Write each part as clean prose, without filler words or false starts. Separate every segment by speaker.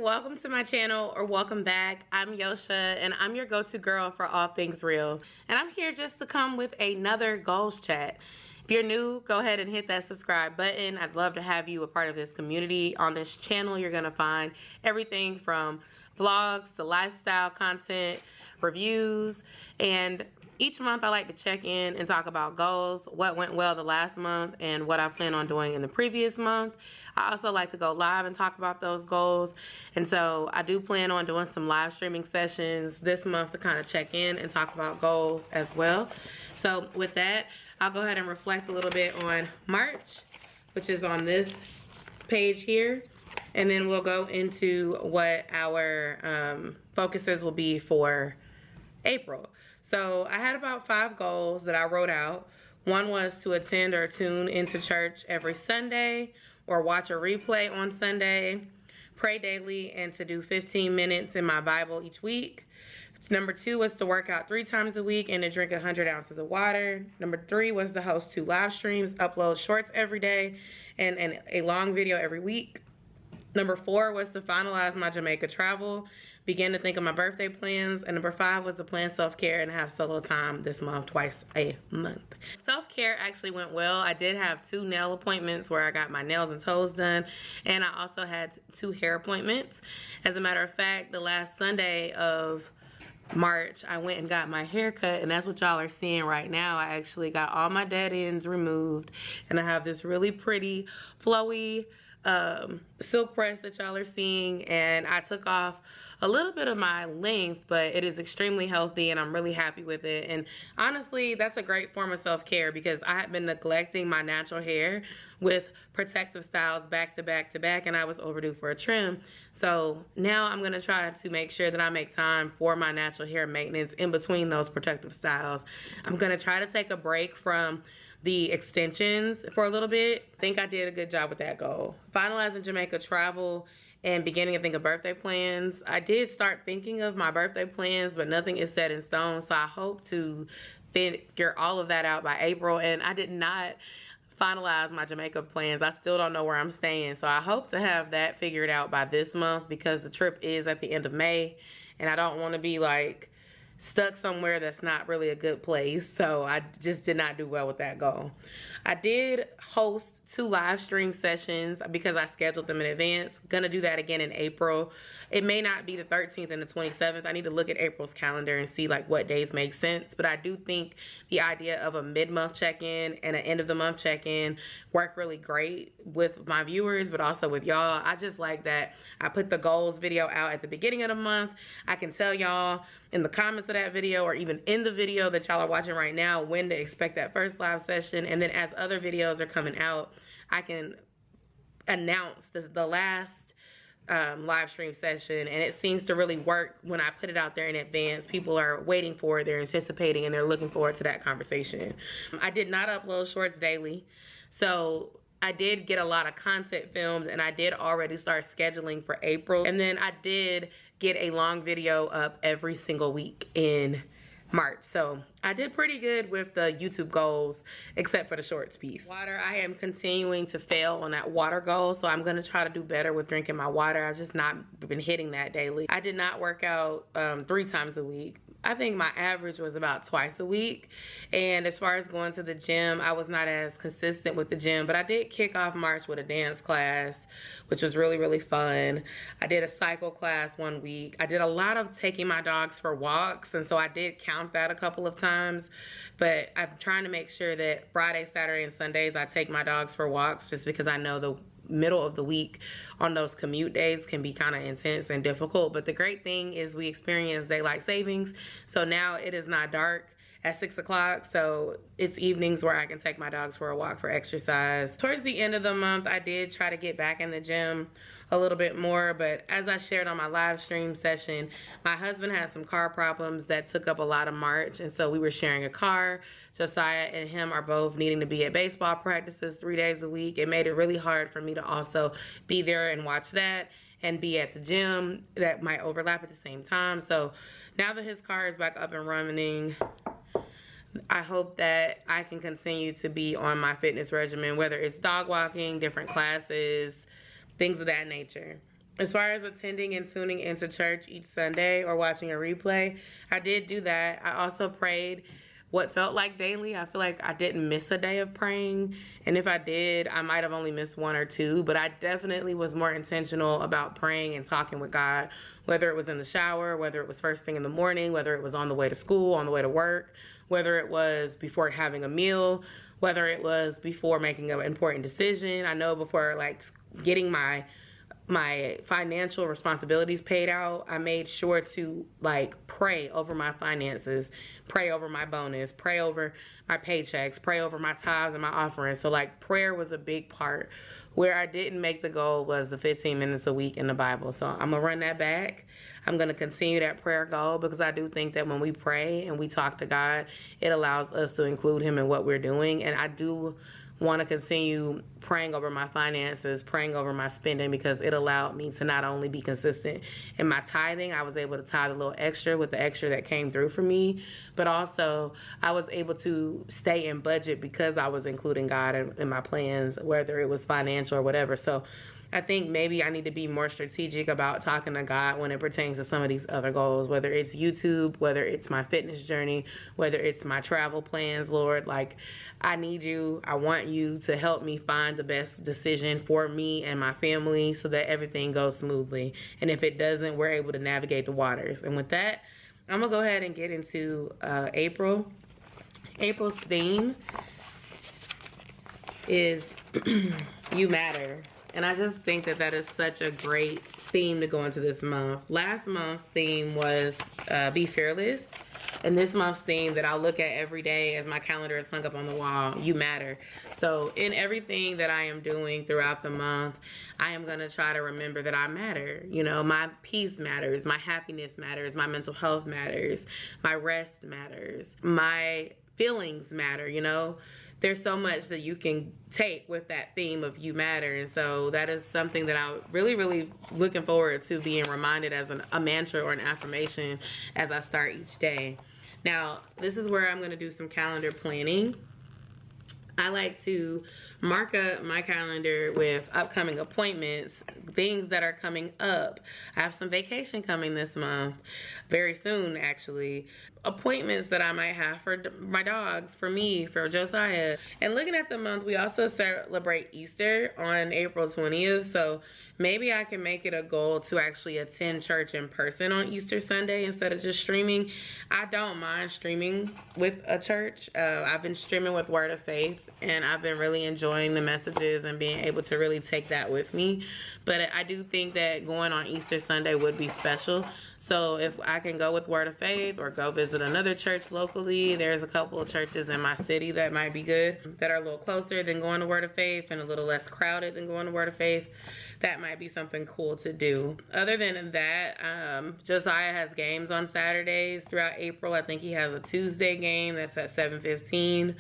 Speaker 1: welcome to my channel, or welcome back. I'm Joche, and I'm your go-to girl for all things real. And I'm here just to come with another goals chat. If you're new, go ahead and hit that subscribe button. I'd love to have you a part of this community. On this channel, you're gonna find everything from vlogs to lifestyle content, reviews, and each month I like to check in and talk about goals, what went well the last month, and what I plan on doing in the previous month. I also like to go live and talk about those goals. And so I do plan on doing some live streaming sessions this month to kind of check in and talk about goals as well. So with that, I'll go ahead and reflect a little bit on March, which is on this page here. And then we'll go into what our focuses will be for April. So I had about 5 goals that I wrote out. One was to attend or tune into church every Sunday, or watch a replay on Sunday, pray daily, and to do 15 minutes in my Bible each week. Number 2 was to work out 3 times a week and to drink 100 ounces of water. Number 3 was to host 2 live streams, upload shorts every day, and a long video every week. Number 4 was to finalize my Jamaica travel, begin to think of my birthday plans, and number 5 was to plan self-care and have solo time this month, twice a month. Self-care actually went well. I did have 2 nail appointments where I got my nails and toes done, and I also had 2 hair appointments. As a matter of fact, the last Sunday of March, I went and got my hair cut, and that's what y'all are seeing right now. I actually got all my dead ends removed, and I have this really pretty, flowy, silk press that y'all are seeing, and I took off a little bit of my length, but it is extremely healthy and I'm really happy with it. And honestly, that's a great form of self-care because I had been neglecting my natural hair with protective styles back to back to back, and I was overdue for a trim. So now I'm gonna try to make sure that I make time for my natural hair maintenance in between those protective styles. I'm gonna try to take a break from the extensions for a little bit. I think I did a good job with that goal. Finalizing Jamaica travel and beginning to think of birthday plans. I did start thinking of my birthday plans, but nothing is set in stone. So I hope to figure all of that out by April. And I did not finalize my Jamaica plans. I still don't know where I'm staying. So I hope to have that figured out by this month because the trip is at the end of May. And I don't want to be like stuck somewhere that's not really a good place. So I just did not do well with that goal. I did host 2 live stream sessions because I scheduled them in advance. Gonna do that again in April. It may not be the 13th and the 27th. I need to look at April's calendar and see like what days make sense. But I do think the idea of a mid-month check-in and an end-of-the-month check-in work really great with my viewers, but also with y'all. I just like that I put the goals video out at the beginning of the month. I can tell y'all in the comments of that video, or even in the video that y'all are watching right now, when to expect that first live session. And then as other videos are coming out, I can announce the last live stream session, and it seems to really work when I put it out there in advance. People are waiting for it, they're anticipating, and they're looking forward to that conversation. I did not upload shorts daily, so I did get a lot of content filmed, and I did already start scheduling for April. And then I did get a long video up every single week in March. So I did pretty good with the YouTube goals, except for the shorts piece. Water, I am continuing to fail on that water goal, so I'm gonna try to do better with drinking my water. I've just not been hitting that daily. I did not work out 3 times a week. I think my average was about twice a week. And as far as going to the gym, I was not as consistent with the gym, but I did kick off March with a dance class, which was really, really fun. I did a cycle class one week. I did a lot of taking my dogs for walks, and so I did count that a couple of times. But I'm trying to make sure that Friday, Saturday, and Sundays I take my dogs for walks, just because I know the middle of the week on those commute days can be kind of intense and difficult. But the great thing is we experience daylight savings, so now it is not dark at 6 o'clock, so it's evenings where I can take my dogs for a walk for exercise. Towards the end of the month, I did try to get back in the gym a little bit more, but as I shared on my live stream session, my husband had some car problems that took up a lot of March, and so we were sharing a car. Josiah and him are both needing to be at baseball practices 3 days a week. It made it really hard for me to also be there and watch that and be at the gym. That might overlap at the same time. So now that his car is back up and running, I hope that I can continue to be on my fitness regimen, whether it's dog walking, different classes, things of that nature. As far as attending and tuning into church each Sunday or watching a replay, I did do that. I also prayed what felt like daily. I feel like I didn't miss a day of praying. And if I did, I might have only missed one or two. But I definitely was more intentional about praying and talking with God, whether it was in the shower, whether it was first thing in the morning, whether it was on the way to school, on the way to work, whether it was before having a meal, whether it was before making an important decision. I know before like getting my financial responsibilities paid out, I made sure to like pray over my finances, pray over my bonus, pray over my paychecks, pray over my tithes and my offerings. So like prayer was a big part. Where I didn't make the goal was the 15 minutes a week in the Bible. So I'm gonna run that back. I'm gonna continue that prayer goal because I do think that when we pray and we talk to God, it allows us to include him in what we're doing. And I do want to continue praying over my finances, praying over my spending, because it allowed me to not only be consistent in my tithing. I was able to tithe a little extra with the extra that came through for me, but also I was able to stay in budget because I was including God in my plans, whether it was financial or whatever. So I think maybe I need to be more strategic about talking to God when it pertains to some of these other goals, whether it's YouTube, whether it's my fitness journey, whether it's my travel plans. Lord, like, I need you. I want you to help me find the best decision for me and my family so that everything goes smoothly. And if it doesn't, we're able to navigate the waters. And with that, I'm going to go ahead and get into April. April's theme is You Matter. And I just think that that is such a great theme to go into this month. Last month's theme was Be Fearless. And this month's theme that I'll look at every day as my calendar is hung up on the wall, You Matter. So in everything that I am doing throughout the month, I am going to try to remember that I matter. You know, my peace matters, my happiness matters, my mental health matters, my rest matters, my feelings matter, you know. There's so much that you can take with that theme of You Matter. And so that is something that I'm really, really looking forward to being reminded as a mantra or an affirmation as I start each day. Now, this is where I'm going to do some calendar planning. I like to mark up my calendar with upcoming appointments, things that are coming up. I have some vacation coming this month, very soon actually. Appointments that I might have for my dogs, for me, for Josiah. And looking at the month, we also celebrate Easter on April 20th. So maybe I can make it a goal to actually attend church in person on Easter Sunday instead of just streaming. I don't mind streaming with a church. I've been streaming with Word of Faith, and I've been really enjoying the messages and being able to really take that with me. But I do think that going on Easter Sunday would be special. So if I can go with Word of Faith or go visit another church locally, there's a couple of churches in my city that might be good, that are a little closer than going to Word of Faith and a little less crowded than going to Word of Faith. That might be something cool to do. Other than that, Josiah has games on Saturdays throughout April. I think he has a Tuesday game that's at 7:15.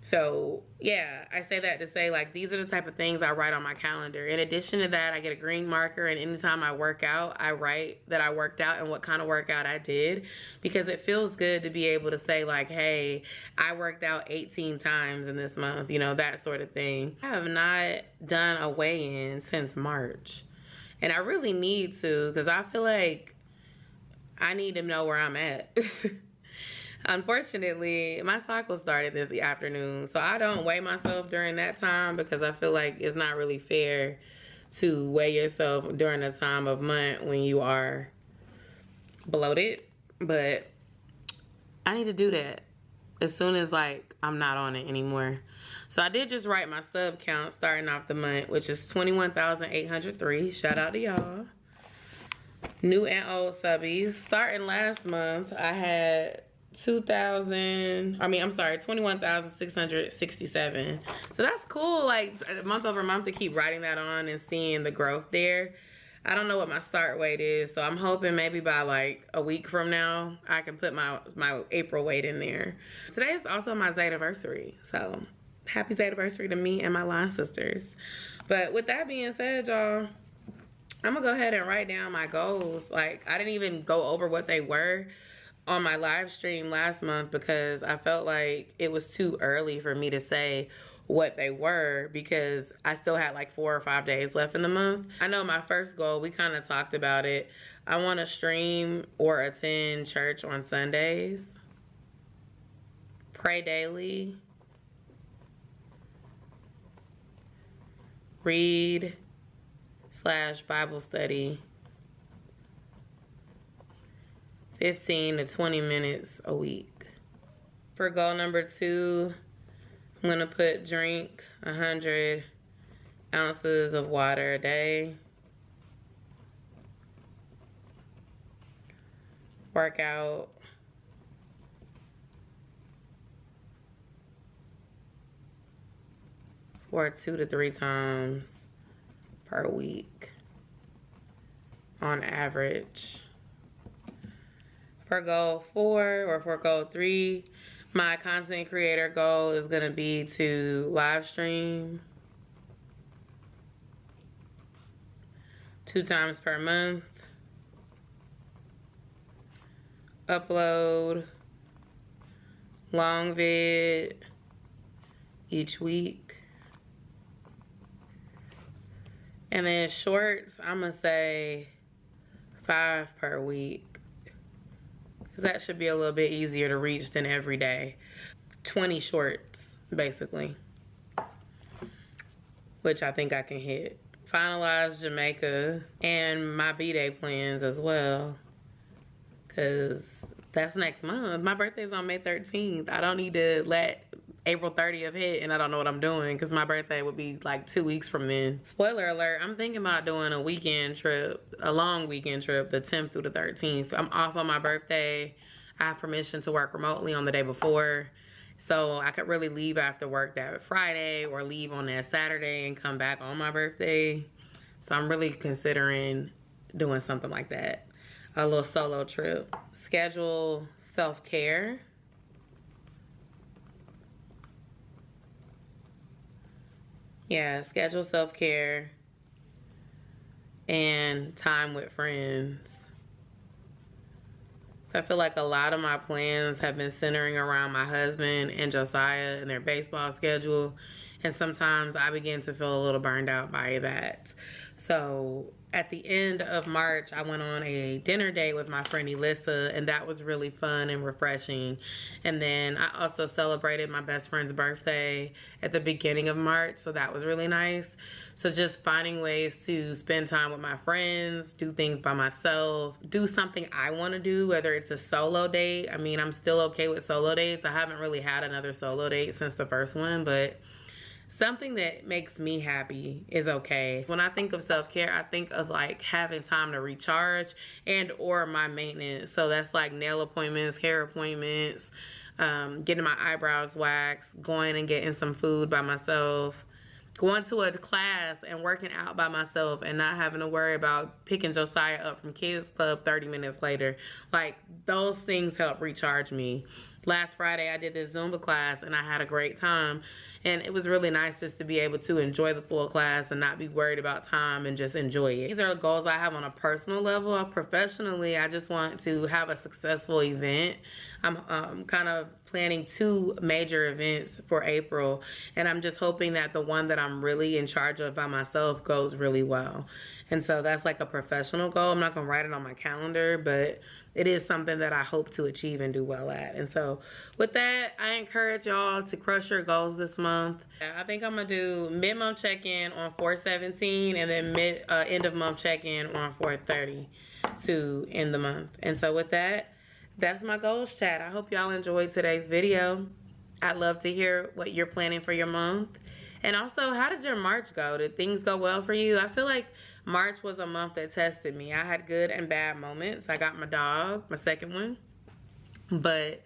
Speaker 1: So yeah, I say that to say, like, these are the type of things I write on my calendar. In addition to that, I get a green marker, and anytime I work out, I write that I worked out and what kind of workout I did, because it feels good to be able to say, like, hey, I worked out 18 times in this month, you know, that sort of thing. I have not done a weigh-in since March, and I really need to, because I feel like I need to know where I'm at. Unfortunately, my cycle started this afternoon, so I don't weigh myself during that time because I feel like it's not really fair to weigh yourself during a time of month when you are bloated. But I need to do that as soon as, like, I'm not on it anymore. So I did just write my sub count starting off the month, which is 21,803. Shout out to y'all. New and old subbies. Starting last month, I had 21,667. So that's cool, like, month over month, to keep writing that on and seeing the growth there. I don't know what my start weight is, so I'm hoping maybe by like a week from now I can put my April weight in there. Today is also my Zaydiversary, so happy Zaydiversary to me and my line sisters. But with that being said, y'all, I'm gonna go ahead and write down my goals. Like, I didn't even go over what they were on my live stream last month because I felt like it was too early for me to say what they were because I still had like 4 or 5 days left in the month. I know my first goal, we kind of talked about it. I want to stream or attend church on Sundays, pray daily, read/Bible study 15 to 20 minutes a week. For goal number 2, I'm gonna put drink 100 ounces of water a day. Work out. For 2 to 3 times per week on average. For goal 4 or for goal 3, my content creator goal is gonna be to live stream 2 times per month, upload long vid each week, and then shorts, I'm gonna say 5 per week. That should be a little bit easier to reach than every day. 20 shorts, basically, which I think I can hit. Finalize Jamaica and my B-Day plans as well, because that's next month. My birthday's on May 13th. I don't need to let April 30th hit and I don't know what I'm doing, because my birthday would be like 2 weeks from then. Spoiler alert, I'm thinking about doing a weekend trip, a long weekend trip, the 10th through the 13th. I'm off on my birthday. I have permission to work remotely on the day before, so I could really leave after work that Friday or leave on that Saturday and come back on my birthday. So I'm really considering doing something like that, a little solo trip. Schedule self-care. Yeah, schedule self-care and time with friends. So I feel like a lot of my plans have been centering around my husband and Josiah and their baseball schedule. And sometimes I begin to feel a little burned out by that. So at the end of March, I went on a dinner date with my friend Elissa, and that was really fun and refreshing. And then I also celebrated my best friend's birthday at the beginning of March, so that was really nice. So just finding ways to spend time with my friends, do things by myself, do something I want to do, whether it's a solo date. I mean, I'm still okay with solo dates. I haven't really had another solo date since the first one, but something that makes me happy is okay. When I think of self-care, I think of like having time to recharge and or my maintenance. So that's like nail appointments, hair appointments, getting my eyebrows waxed, going and getting some food by myself, going to a class and working out by myself and not having to worry about picking Josiah up from kids club 30 minutes later. Like, those things help recharge me. Last Friday I did this Zumba class and I had a great time, and it was really nice just to be able to enjoy the full class and not be worried about time and just enjoy it. These are the goals I have on a personal level. Professionally, I just want to have a successful event. I'm kind of planning 2 major events for April, and I'm just hoping that the one that I'm really in charge of by myself goes really well. And so that's like a professional goal. I'm not gonna write it on my calendar, but it is something that I hope to achieve and do well at. And so with that, I encourage y'all to crush your goals this month. I think I'm gonna do mid-month check-in on 4/17 and then end of month check-in on 4/30 to end the month. And so with that, that's my goals chat. I hope y'all enjoyed today's video. I'd love to hear what you're planning for your month. And also, how did your March go? Did things go well for you? I feel like March was a month that tested me. I had good and bad moments. I got my dog, my second one. But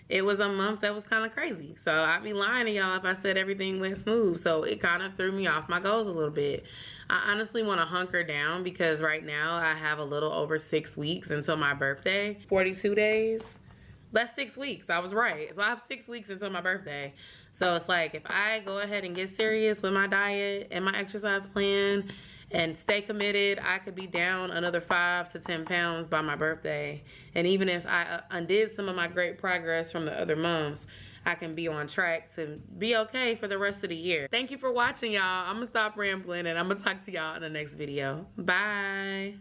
Speaker 1: it was a month that was kind of crazy. So I'd be lying to y'all if I said everything went smooth. So it kind of threw me off my goals a little bit. I honestly want to hunker down because right now I have a little over 6 weeks until my birthday. 42 days. That's 6 weeks. I was right. So I have 6 weeks until my birthday. So it's like, if I go ahead and get serious with my diet and my exercise plan and stay committed, I could be down another 5 to 10 pounds by my birthday. And even if I undid some of my great progress from the other months, I can be on track to be okay for the rest of the year. Thank you for watching, y'all. I'm gonna stop rambling and I'm gonna talk to y'all in the next video. Bye.